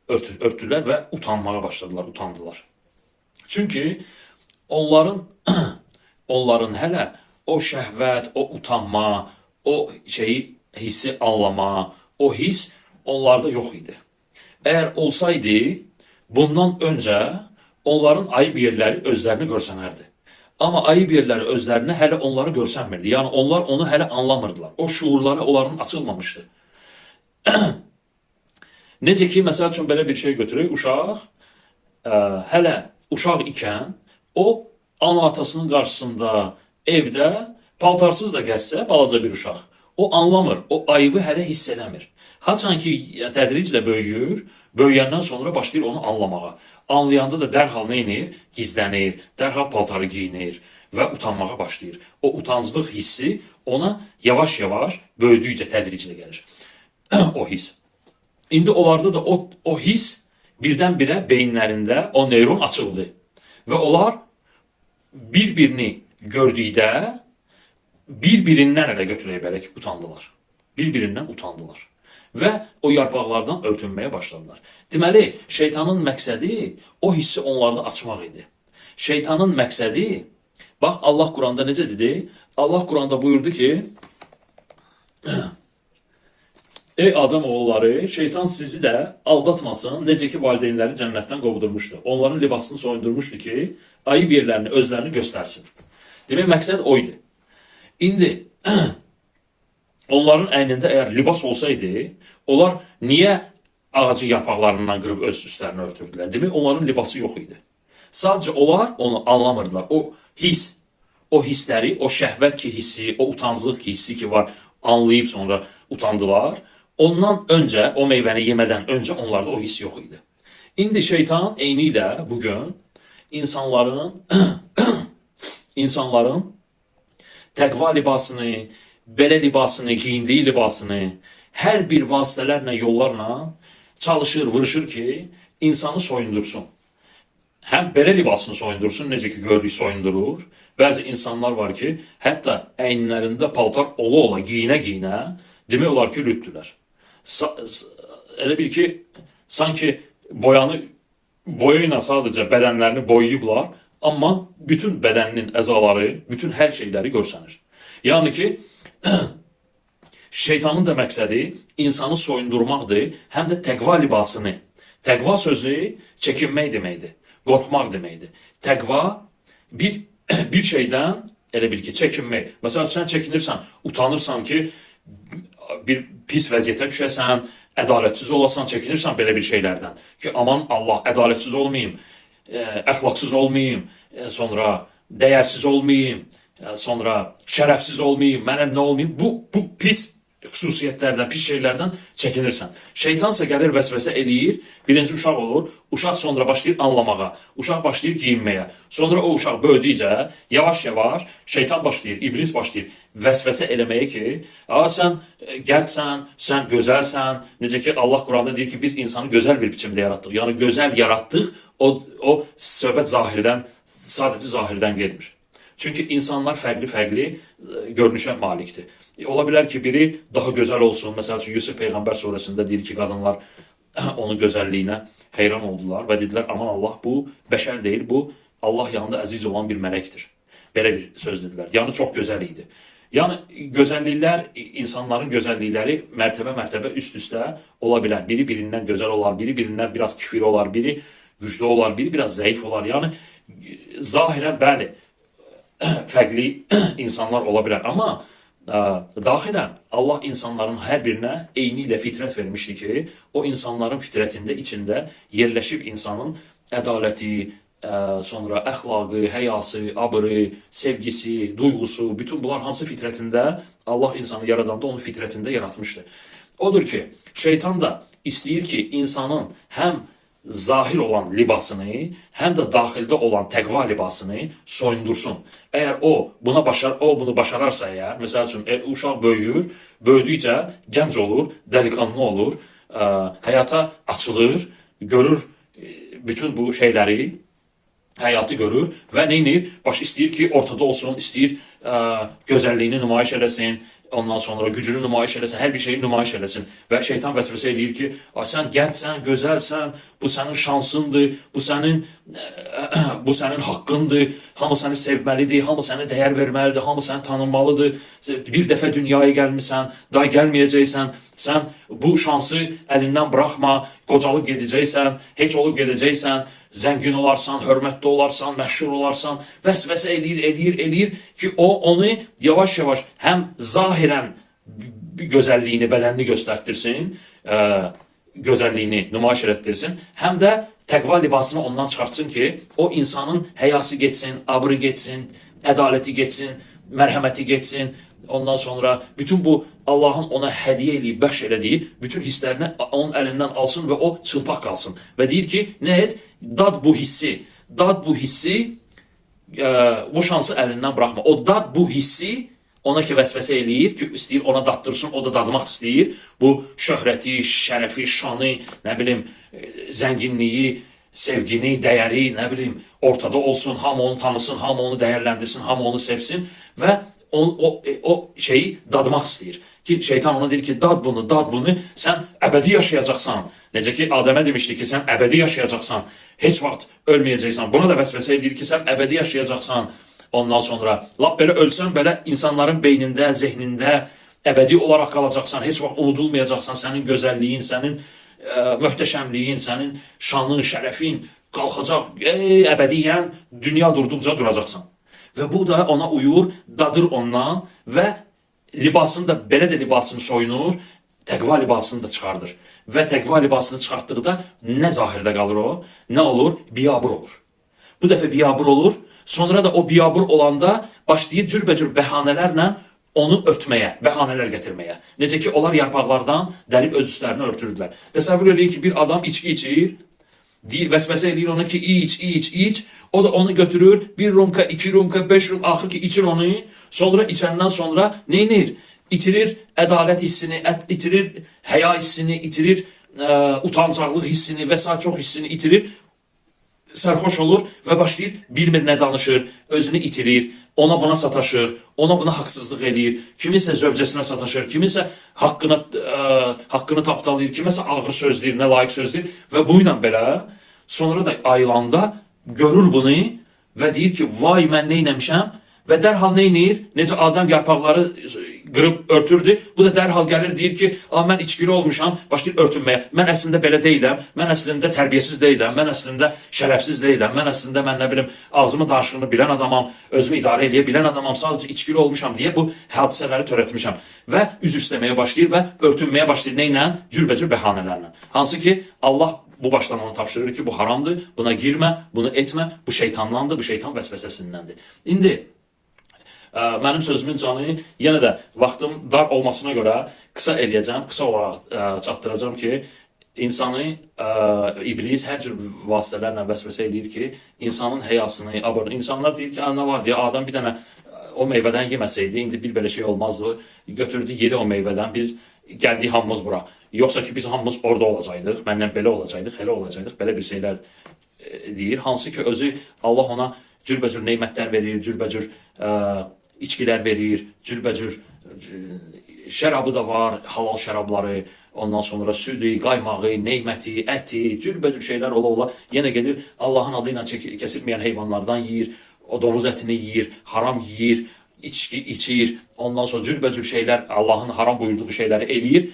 örtdülər və utanmağa başladılar, utandılar. Çünki onların hələ o şəhvət, o utanma, o hissi anlama, o his onlarda yox idi. Əgər olsaydı, bundan öncə onların ayıb yerləri özlərini görsənərdi. Amma ayıb yerləri özlərini hələ onları görsənmirdi. Yəni onlar onu hələ anlamırdılar. O şuurları onların açılmamışdı. Necə ki, məsəl üçün belə bir şey götürək, uşaq hələ uşaq ikən o ana atasının qarşısında, evdə paltarsız da gəzsə, balaca bir uşaq, o anlamır, o ayıbı hələ hiss eləmir. Haçan ki tədriclə böyüyür, böyüyəndən sonra başlayır onu anlamağa. Anlayanda da dərhal nə edir? Gizlənir, dərhal paltarı giyinir və utanmağa başlayır. O utanclıq hissi ona yavaş-yavaş böyüdükcə tədriclə gəlir. O his. İndi onlarda da o his birdən-birə beyinlərində o neyron açıldı. Və onlar bir-birini gördükdə bir-birindən elə götürək bəlkə utandılar. Bir-birindən utandılar. Və o yarpaqlardan örtünməyə başladılar. Deməli, şeytanın məqsədi o hissi onlarda açmaq idi. Şeytanın məqsədi, bax Allah Quranda necə dedi? Allah Quranda buyurdu ki, ey adam oğulları, şeytan sizi də aldatmasın, necə ki valideynləri cənnətdən qovdurmuşdu. Onların libasını soyundurmuşdu ki, ayıb yerlərini, özlərini göstərsin. Demək, məqsəd oydu. İndi onların əynində əgər libas olsaydı, onlar niyə ağacın yarpaqlarından qırıb öz üstlərini örtürdülər? Demək, onların libası yox idi. Sadəcə onlar onu anlamırdılar. O his, o hissləri, o şəhvət ki hissi, o utanclıq ki hissi ki var, anlayıb sonra utandılar. Ondan öncə, o meyvəni yemədən öncə onlarda o hiss yox idi. İndi şeytan eyni ilə bugün insanların təqva libasını, belə libasını, giyindiyi libasını hər bir vasitələrlə, yollarla çalışır, vuruşur ki, insanı soyundursun. Həm belə libasını soyundursun, necə ki gördük soyundurur. Bəzi insanlar var ki, hətta əyinlərində paltar ola-ola, giyinə-giyinə, demək olar ki, lütdülər. Elə bil ki, sanki boya ilə sadəcə bədənlərini boyayıblar, amma bütün bədəninin əzaları, bütün hər şeyləri görsənir. Yəni ki, şeytanın da məqsədi insanı soyundurmaqdır, həm də təqva libasını. Təqva sözü çəkinmək deməkdir, qorxmaq deməkdir. Təqva bir şeydən elə bil ki, çəkinmək. Məsələn, sən çəkinirsən, utanırsan ki, bir pis vəziyyətə düşəsən, ədalətsiz olasan, çəkinirsən belə bir şeylərdən. Ki, aman Allah, ədalətsiz olmayayım, əxlaqsız olmayayım, sonra dəyərsiz olmayayım, sonra şərəfsiz olmayayım, mənəm nə olmayayım. Bu pis xüsusiyyətlərdən, pis şeylərdən çəkinirsən. Şeytansa gəlir vəsvəsə eləyir, birinci uşaq olur, uşaq sonra başlayır anlamağa, uşaq başlayır giyinməyə. Sonra o uşaq böyüdükcə, yavaş-yavaş şeytan başlayır, iblis başlayır vəsvəsə eləməyə ki, sən gəncsən, sən gözəlsən, necə ki Allah Quranda deyir ki, biz insanı gözəl bir biçimdə yaratdıq. Yəni gözəl yaratdıq, o söhbət zahirdən, sadəcə zahirdən getmir. Çünki insanlar fərqli-fərqli görünüşə malikdir. Ola bilər ki, biri daha gözəl olsun. Məsəl üçün, Yusuf Peyğəmbər surəsində deyir ki, qadınlar onun gözəlliyinə heyran oldular və dedilər, aman Allah, bu bəşər deyil, bu Allah yanında əziz olan bir mələkdir. Belə bir söz dedilər. Yəni, çox gözəl idi. Yəni, gözəlliklər, insanların gözəllikləri mərtəbə üst-üstə ola bilər. Biri birindən gözəl olar, biri birindən biraz kifiri olar, biri güclü olar, biri biraz zəif olar. Yəni, zahirən, bəli, fərqli insanlar ola bilər. Amma daxilən Allah insanların hər birinə eyni ilə fitrət vermişdi ki, o insanların fitrətində, içində yerləşib insanın ədaləti, sonra əxlaqı, həyası, abrı, sevgisi, duyğusu, bütün bunlar hamısı fitrətində, Allah insanı yaradanda onun fitrətində yaratmışdı. Odur ki, şeytan da istəyir ki, insanın həm zahir olan libasını, həm də daxildə olan təqva libasını soyundursun. Əgər o bunu başararsa əgər, məsəl üçün, uşaq böyüyür, böyüdükcə gənc olur, dəliqanlı olur, həyata açılır, görür bütün bu şeyləri, həyatı görür və neynir? Baş istəyir ki, ortada olsun, istəyir gözəlliyini nümayiş eləsin, ondan sonra gücünü nümayiş eləsin, hər bir şeyi nümayiş eləsin. Və şeytan vəsvəsə eləyir ki, sən gəncsən, gözəlsən, bu sənin şansındır, bu sənin haqqındır, hamı səni sevməlidir, hamı sənə dəyər verməlidir, hamı səni tanınmalıdır. Bir dəfə dünyaya gəlmisən, daha gəlməyəcəksən, sən bu şansı əlindən buraxma, qocalıb gedəcəksən, heç olub gedəcəksən, zəngin olarsan, hörmətli olarsan, məşhur olarsan, vəsvəsə eləyir ki, o onu yavaş-yavaş həm zahirən gözəlliyini, bədənini göstərdirsin, gözəlliyini nümayiş etdirsin, həm də təqva libasını ondan çıxartsın ki, o insanın həyası getsin, abrı getsin, ədaləti getsin, mərhəməti getsin, ondan sonra bütün bu Allahın ona hədiyyə eləyib, bəxş elədiyi bütün hisslərini onun əlindən alsın və o çılpaq qalsın. Və deyir ki, nə et? Dad bu hissi, bu şansı əlindən buraxma. O dad bu hissi ona ki vəsvəsə eləyir ki, istəyir ona daddırsın, o da dadmaq istəyir. Bu şöhrəti, şərəfi, şanı, nə bilim, zənginliyi, sevgini, dəyəri, nə bilim, ortada olsun, hamı onu tanısın, hamı onu dəyərləndirsin, hamı onu sevsin və o şeyi dadmaq istəyir. Ki şeytan ona deyir ki, dad bunu, sən əbədi yaşayacaqsan. Necə ki, Adəmə demişdi ki, sən əbədi yaşayacaqsan, heç vaxt ölməyəcəksən. Buna da vəsvəsə edir ki, sən əbədi yaşayacaqsan. Ondan sonra, lap belə ölsən, belə insanların beynində, zehnində əbədi olaraq qalacaqsan, heç vaxt unudulmayacaqsan, sənin gözəlliyin, sənin möhtəşəmliyin, sənin şanın, şərəfin qalxacaq, əbədiyyən dünya durduqca duracaqsan. Və bu da ona uyur, dadır ondan və libasını da, belə də libasını soyunur, təqva libasını da çıxardır. Və təqva libasını çıxartdıqda nə zahirdə qalır o, nə olur? Biyabır olur. Bu dəfə biyabır olur, sonra da o biyabır olanda başlayır cürbəcür bəhanələrlə onu örtməyə, bəhanələr gətirməyə. Necə ki, onlar yarpaqlardan dəlib öz üstlərini örtürdülər. Təsəvvür eləyin ki, bir adam içki içir, vəsvəsə eləyir onu ki, iç. O da onu götürür, 1 rumka, 2 rumka, 5 rumka, axır ki, içir onu. Sonra içəndən sonra neynir? İtirir ədalət hissini, itirir həya hissini, itirir utancaqlıq hissini və s. çox hissini itirir. Sərxoş olur və başlayır, bilmir nə danışır, özünü itirir, ona buna sataşır, ona buna haqsızlıq eləyir, kiminsə zövcəsinə sataşır, kiminsə haqqını tapdalayır, kiminsə ağır söz deyir, nə layiq söz deyir və bu ilə belə sonra da ayılanda görür bunu və deyir ki, vay mən neynəmişəm və dərhal neynir? Necə Adəm yarpaqları qırıb örtürdü, bu da dərhal gəlir deyir ki, mən içkili olmuşam, başlayır örtünməyə. Mən əslində belə deyiləm, mən əslində tərbiyəsiz deyiləm, mən əslində şərəfsiz deyiləm, mən əslində mən nə bilim ağzımın danışığını bilən adamam, özümü idarə eləyə bilən adamam, sadəcə içkili olmuşam deyə bu hadisələri törətmişəm. Və üzr istəməyə başlayır və örtünməyə başlayır neynə? Cürbəcür bəhanələrlə. Hansı ki, Allah bu başdan ona tapşırır ki, bu haramdır, buna girmə, bunu etmə, bu şeytandandır, bu şeytan vəsvəsəsindəndir. İndi mənim sözümün canı yenə də vaxtım dar olmasına görə qısa eləyəcəm, qısa olaraq çatdıracağım ki, insanı iblis hər cür vasitələrlə vəsvəsə eləyir ki, insanın həyasını, abırını, insanlar deyir ki, nə var deyə, adam bir dənə o meyvədən yeməsəydi, indi bir belə şey olmazdı, götürdü, yedi o meyvədən, biz gəldik hamımız bura. Yoxsa ki, biz hamımız orada olacaqdıq, məndən belə olacaqdıq, elə olacaqdıq, belə bir şeylər deyir. Hansı ki, özü Allah ona cürbəcür neymətlər verir, cürbəcür içkilər verir, cürbəcür şərabı da var, halal şərabları, ondan sonra südü, qaymağı, neyməti, əti, cürbəcür şeylər ola, yenə gedir Allahın adı ilə kəsilməyən heyvanlardan yiyir, o domuz ətini yiyir, haram yiyir, içki içir, ondan sonra cürbəcür şeylər, Allahın haram buyurduğu şeyləri eləyir,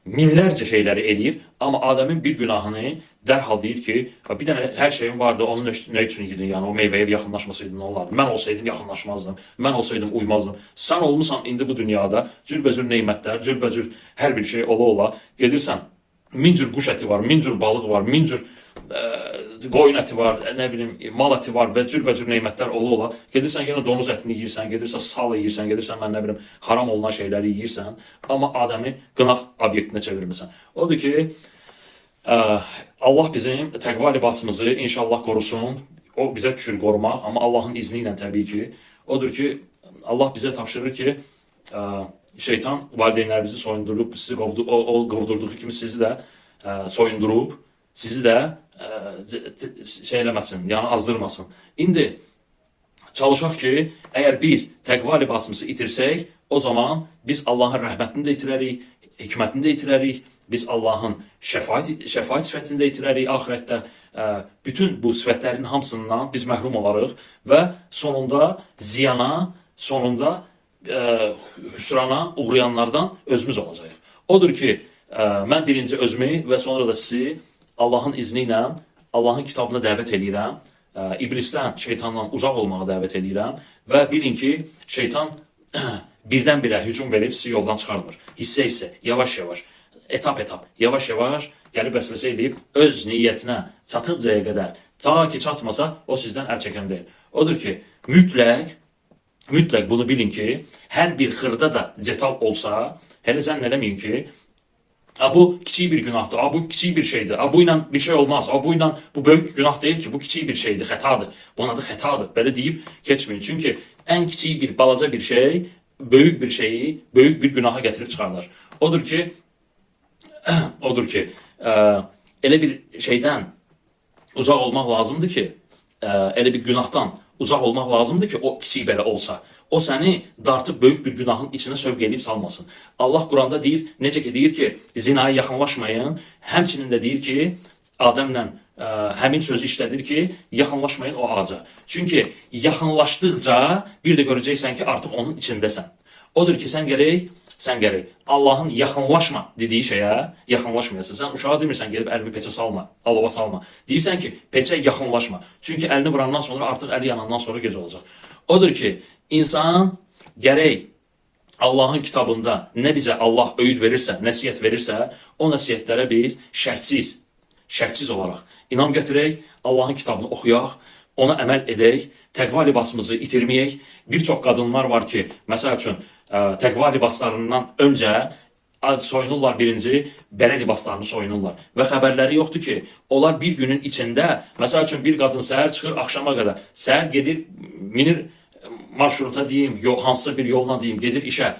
minlərcə şeyləri eləyir, amma Adəmin bir günahını dərhal deyir ki, bir dənə hər şeyim vardı, onun nə üçün yedin, yəni o meyvəyə yaxınlaşmasaydın nə olardı? Mən olsaydım yaxınlaşmazdım, mən olsaydım uymazdım. Sən olmusan indi bu dünyada cürbəcür neymətlər, cürbəcür hər bir şey ola, gedirsən, min cür quş əti var, min cür balıq var, min cür qoyun əti var, nə bilim, mal əti var və cürbəcür neymətlər ola, gedirsən yenə donuz ətini yeyirsən, gedirsən sal yeyirsən, gedirsən mən nə bilim, haram olunan şeyləri yeyirsən, amma Adəmi qınaq obyektinə çevirmirsən. Odur ki, Allah bizim təqva libasımızı inşallah qorusun, o bizə düşür qorumaq, amma Allahın izni ilə təbii ki, odur ki, Allah bizə tapşırır ki, şeytan valideynlərimizi soyundurub, sizi qovdurduğu kimi sizi də soyundurub, sizi də şey eləməsin, yəni azdırmasın. İndi çalışaq ki, əgər biz təqva libasımızı itirsək, o zaman biz Allahın rəhmətini də itirərik, hikmətini də itirərik, biz Allahın şəfaət sifətini də itirərik axirətdə. Bütün bu sifətlərin hamısından biz məhrum olarıq və sonunda ziyana, sonunda hüsrana uğrayanlardan özümüz olacağıq. Odur ki, mən birinci özümü və sonra da sizi Allahın izni ilə Allahın kitabına dəvət edirəm. İblisdən, şeytandan uzaq olmağa dəvət edirəm və bilin ki, şeytan birdən-birə hücum verib sizi yoldan çıxarmır. Hissə-hissə, yavaş-yavaş, etap-etap, yavaş-yavaş gəlib vəsvəsə edib öz niyyətinə çatıncaya qədər, ta ki çatmasa o sizdən əl çəkən deyil. Odur ki, mütləq bunu bilin ki, hər bir xırda da detal olsa, hələ zənn eləməyin ki, bu kiçik bir günahdır, bu kiçik bir şeydir, bu ilə bir şey olmaz, bu böyük günah deyil ki, bu kiçik bir şeydir, xətadır, bunun adı xətadır, belə deyib keçməyin. Çünki ən kiçik bir, balaca bir şey, böyük bir şeyi, böyük bir günaha gətirib çıxarlar. Odur ki, elə bir şeydən uzaq olmaq lazımdır ki, elə bir günahdan uzaq olmaq lazımdır ki, o kiçik belə olsa, o səni dartıb böyük bir günahın içinə sövq edib salmasın. Allah Quranda deyir, necə ki deyir ki, zinaya yaxınlaşmayın, həmçinin də deyir ki, Adəmlə həmin sözü işlədir ki, yaxınlaşmayın o ağaca. Çünki yaxınlaşdıqca bir də görəcəksən ki, artıq onun içindəsən. Odur ki, sən gərək Allahın yaxınlaşma dediyi şeyə yaxınlaşmayasın. Sən uşağa demirsən, gedib əlini peçə salma, alova salma. Deyirsən ki, peçə yaxınlaşma. Çünki əlini vurandan sonra artıq əli yanandan sonra gec olacaq. Odur ki, insan gərək Allahın kitabında nə bizə Allah öyüd verirsə, nəsiyyət verirsə, o nəsiyyətlərə biz şərtsiz olaraq inam gətirək, Allahın kitabını oxuyaq, ona əməl edək, təqva libasımızı itirməyək. Bir çox qadınlar var ki, məsəl üçün, təqva libaslarından öncə soyunurlar birinci, belə libaslarını soyunurlar. Və xəbərləri yoxdur ki, onlar bir günün içində, məsəl üçün bir qadın səhər çıxır, axşama qədər, səhər gedir, minir marşruta deyim, hansısa bir yolla deyim, gedir işə,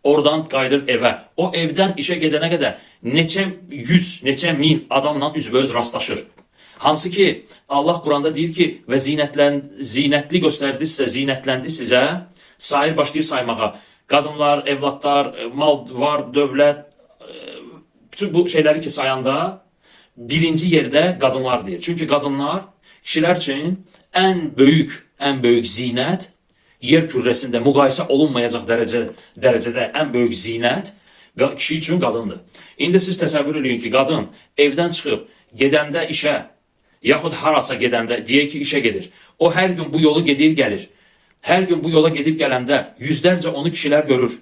oradan qayıdır evə. O evdən işə gedənə qədər neçə yüz, neçə min adamla üzbəüz rastlaşır. Hansı ki, Allah Quranda deyir ki, və zinətli göstərdinizsə, zinətləndi sizə, sair başlayır saymağa. Qadınlar, evlatlar, mal, var, dövlət, bütün bu şeyləri ki sayanda birinci yerdə qadınlar deyir. Çünki qadınlar kişilər üçün ən böyük zinət, yer kürrəsində müqayisə olunmayacaq dərəcədə ən böyük zinət kişi üçün qadındır. İndi siz təsəvvür edin ki, qadın evdən çıxıb gedəndə işə, yaxud harasa gedəndə, deyək ki, işə gedir. O hər gün bu yolu gedir, gəlir. Hər gün bu yola gedib gələndə yüzlərcə onu kişilər görür.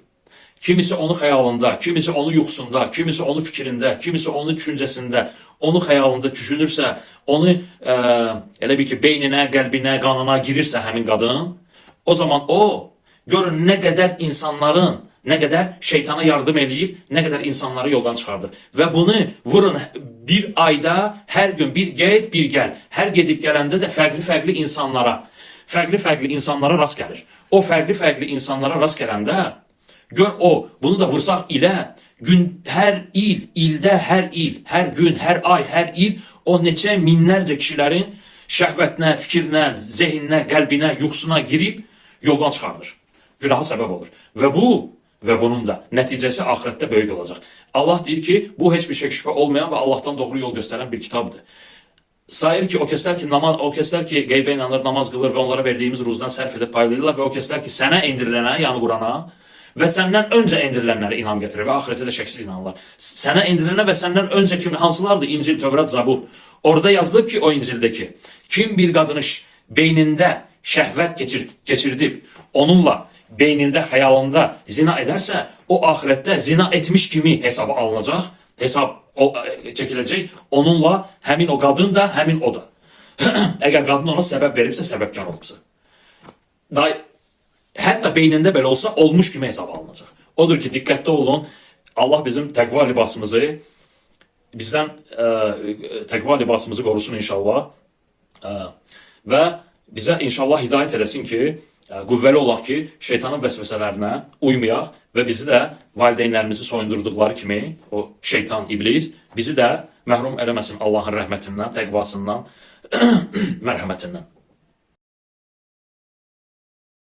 Kimisi onu xəyalında, kimisi onu yuxusunda, kimisi onu fikrində, kimisi onu düşüncəsində, onu xəyalında düşünürsə, onu elə bir ki, beyninə, qəlbinə, qanına girirsə həmin qadın, o zaman o, görün nə qədər insanların, nə qədər şeytana yardım eləyib, nə qədər insanları yoldan çıxardır. Və bunu vurun bir ayda, hər gün bir get, bir gəl. Hər gedib gələndə də fərqli insanlara rast gəlir. O fərqli insanlara rast gələndə, gör o, bunu da vursaq ilə, hər gün, hər ay, hər il, o neçə minlərcə kişilərin şəhvətinə, fikrinə, zehninə, qəlbinə, yuxusuna girib, yoldan çıxardır. Günaha səbəb olur. Və bunun da nəticəsi axirətdə böyük olacaq. Allah deyir ki, bu heç bir şey şübhə olmayan və Allahdan doğru yol göstərən bir kitabdır. Sayır ki, o kəslər ki, qeybə inanır, namaz qılır və onlara verdiyimiz ruzdan sərf edib paylayırlar və o kəslər ki, sənə endirilənə, yəni Qurana və səndən öncə endirilənlərə inam gətirir və axirətə də şəksiz inanırlar. Sənə endirilənə və səndən öncə hansılardır? İncil, Tövrat, Zabur. Orada yazılıb ki, o İncildəki, kim bir qadını beynində şəhvət keçirdib, onunla beynində, xəyalında zina edərsə, o axirətdə zina etmiş kimi hesaba alınacaq, hesab çəkiləcək, onunla həmin o qadın da, həmin o da. Əgər qadın ona səbəb veribsə, səbəbkar olubsa. Hətta beynində belə olsa, olmuş kimi hesaba alınacaq. Odur ki, diqqətli olun, Allah bizim təqva libasımızı, bizdən təqva libasımızı qorusun inşallah və bizə inşallah hidayət eləsin ki, qüvvəli olaq ki, şeytanın vəsvəsələrinə uymayaq və bizi də valideynlərimizi soyundurduqları kimi, o şeytan, iblis, bizi də məhrum eləməsin Allahın rəhmətindən, təqvasından, mərhəmətindən.